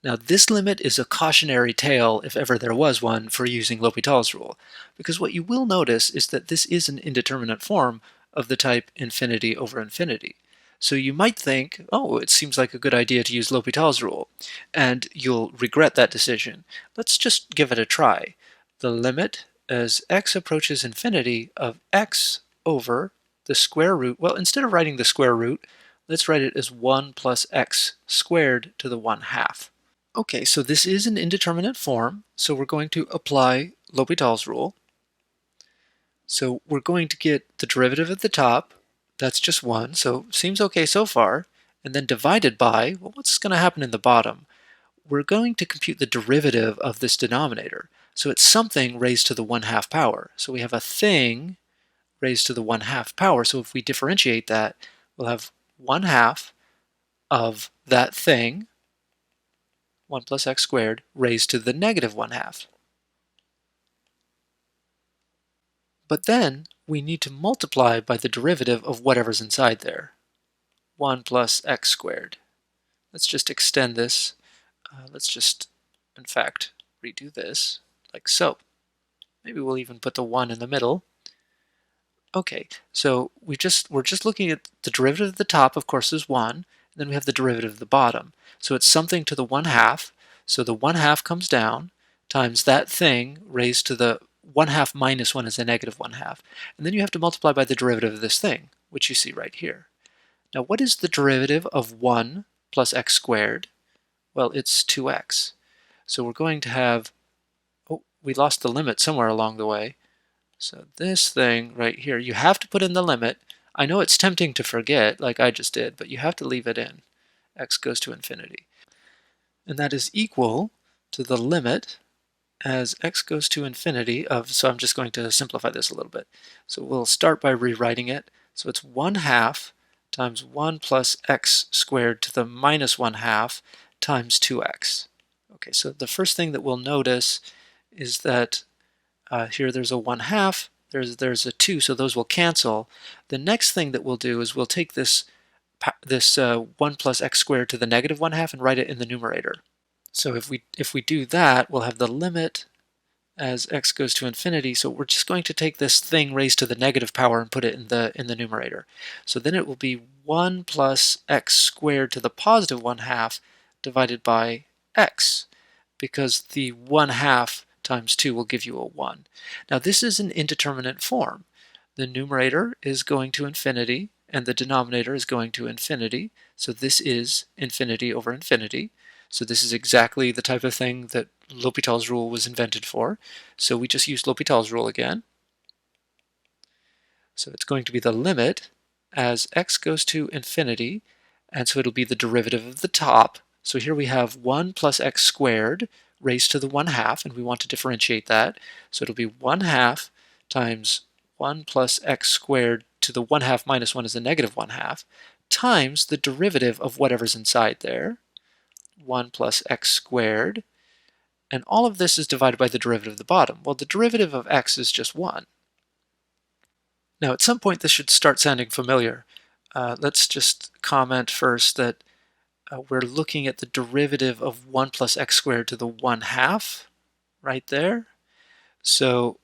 S1: Now this limit is a cautionary tale, if ever there was one, for using L'Hopital's rule, because what you will notice is that this is an indeterminate form of the type infinity over infinity. So you might think, oh, it seems like a good idea to use L'Hopital's rule, and you'll regret that decision. Let's just give it a try. The limit as x approaches infinity of x over the square root, well, instead of writing the square root, let's write it as 1 plus x squared to the 1/2. Okay, so this is an indeterminate form, so we're going to apply L'Hopital's rule. So we're going to get the derivative at the top, that's just 1, so seems okay so far, and then divided by, well, what's going to happen in the bottom? We're going to compute the derivative of this denominator. So it's something raised to the 1/2 power. So we have a thing raised to the 1/2 power. So if we differentiate that, we'll have 1/2 of that thing, 1 plus x squared, raised to the negative 1/2. But then we need to multiply by the derivative of whatever's inside there, 1 plus x squared. Let's just extend this. Let's just, in fact, redo this like so. Maybe we'll even put the 1 in the middle. Okay, so we're just looking at the derivative at the top, of course, is 1, and then we have the derivative at the bottom. So it's something to the 1/2, so the 1/2 comes down, times that thing raised to the 1/2 minus 1 is a negative 1/2. And then you have to multiply by the derivative of this thing, which you see right here. Now what is the derivative of 1 plus x squared? Well, it's 2x. So we're going to have, oh, we lost the limit somewhere along the way. So this thing right here, you have to put in the limit. I know it's tempting to forget, like I just did, but you have to leave it in. X goes to infinity. And that is equal to the limit as x goes to infinity of, so I'm just going to simplify this a little bit. So we'll start by rewriting it. So it's 1/2 times 1 plus x squared to the minus 1/2 times 2x. Okay, so the first thing that we'll notice is that here there's a 1/2, there's a 2, so those will cancel. The next thing that we'll do is we'll take this 1 plus x squared to the negative 1/2 and write it in the numerator. So if we do that, we'll have the limit as x goes to infinity. So we're just going to take this thing raised to the negative power and put it in the numerator. So then it will be 1 plus x squared to the positive 1/2 divided by x, because the 1/2 times 2 will give you a 1. Now this is an indeterminate form. The numerator is going to infinity and the denominator is going to infinity. So this is infinity over infinity. So this is exactly the type of thing that L'Hopital's rule was invented for. So we just use L'Hopital's rule again. So it's going to be the limit as x goes to infinity, and so it'll be the derivative of the top. So here we have 1 plus x squared raised to the 1/2, and we want to differentiate that. So it'll be 1/2 times 1 plus x squared to the 1/2 minus 1 is a negative 1/2, times the derivative of whatever's inside there, 1 plus x squared, and all of this is divided by the derivative of the bottom. Well, the derivative of x is just 1. Now, at some point, this should start sounding familiar. Let's just comment first that we're looking at the derivative of 1 plus x squared to the 1/2 right there. So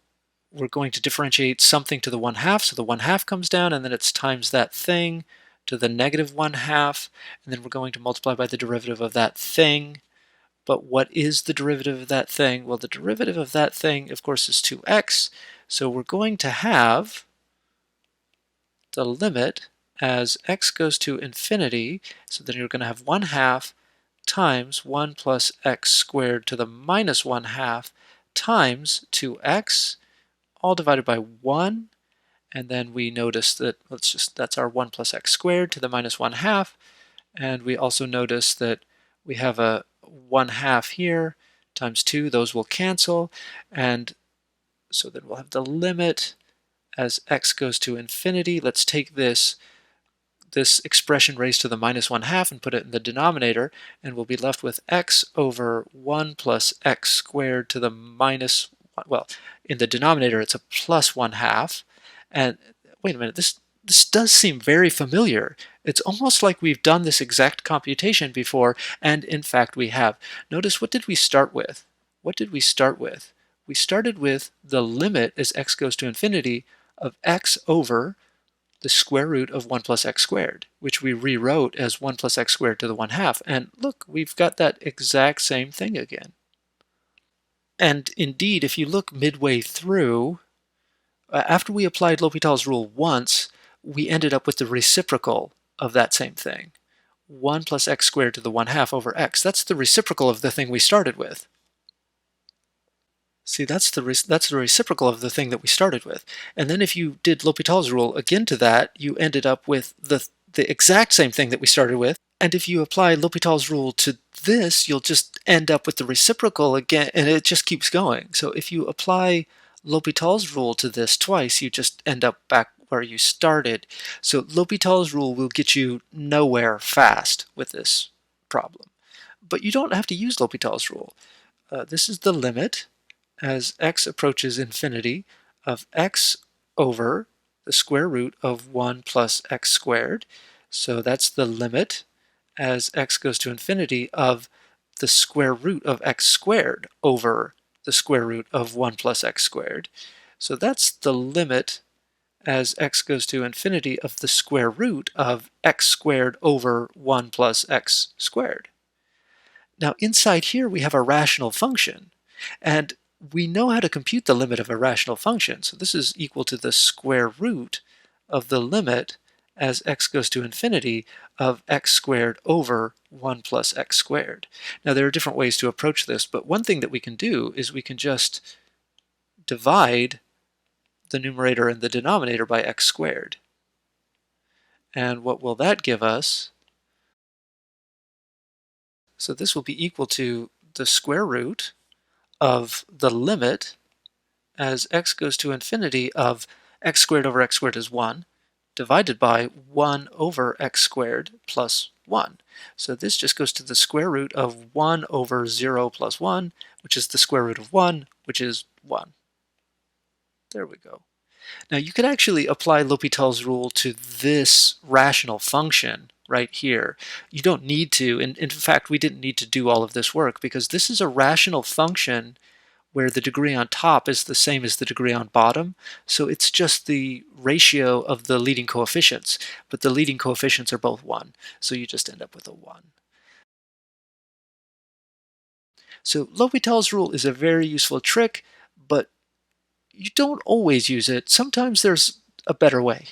S1: we're going to differentiate something to the 1/2, so the 1/2 comes down, and then it's times that thing to the negative 1/2, and then we're going to multiply by the derivative of that thing. But what is the derivative of that thing? Well, the derivative of that thing, of course, is 2x. So we're going to have the limit as x goes to infinity. So then you're going to have 1/2 times 1 plus x squared to the minus 1/2 times 2x, all divided by 1, and then we notice that, that's our 1 plus x squared to the minus 1 half, and we also notice that we have a 1 half here times 2, those will cancel, and so then we'll have the limit as x goes to infinity. Let's take this expression raised to the minus 1 half and put it in the denominator, and we'll be left with x over 1 plus x squared to the minus, well, in the denominator it's a plus 1 half. And wait a minute, this does seem very familiar. It's almost like we've done this exact computation before, and in fact we have. Notice, what did we start with? What did we start with? We started with the limit as x goes to infinity of x over the square root of 1 plus x squared, which we rewrote as 1 plus x squared to the 1 half. And look, we've got that exact same thing again. And indeed, if you look midway through, after we applied L'Hopital's rule once, we ended up with the reciprocal of that same thing. 1 plus x squared to the 1 half over x. That's the reciprocal of the thing we started with. See, that's the reciprocal of the thing that we started with. And then if you did L'Hopital's rule again to that, you ended up with the exact same thing that we started with. And if you apply L'Hopital's rule to this, you'll just end up with the reciprocal again, and it just keeps going. So if you apply L'Hopital's rule to this twice, you just end up back where you started. So L'Hopital's rule will get you nowhere fast with this problem. But you don't have to use L'Hopital's rule. This is the limit as x approaches infinity of x over the square root of 1 plus x squared. So that's the limit as x goes to infinity of the square root of x squared over the square root of 1 plus x squared. So that's the limit as x goes to infinity of the square root of x squared over 1 plus x squared. Now inside here we have a rational function, and we know how to compute the limit of a rational function. So this is equal to the square root of the limit as x goes to infinity of x squared over 1 plus x squared. Now there are different ways to approach this, but one thing that we can do is we can just divide the numerator and the denominator by x squared. And what will that give us? So this will be equal to the square root of the limit as x goes to infinity of x squared over x squared is 1, divided by 1 over x squared plus 1. So this just goes to the square root of 1 over 0 plus 1, which is the square root of 1, which is 1. There we go. Now you could actually apply L'Hopital's rule to this rational function right here. You don't need to, and in fact we didn't need to do all of this work because this is a rational function where the degree on top is the same as the degree on bottom. So it's just the ratio of the leading coefficients, but the leading coefficients are both 1. So you just end up with a 1. So L'Hopital's rule is a very useful trick, but you don't always use it. Sometimes there's a better way.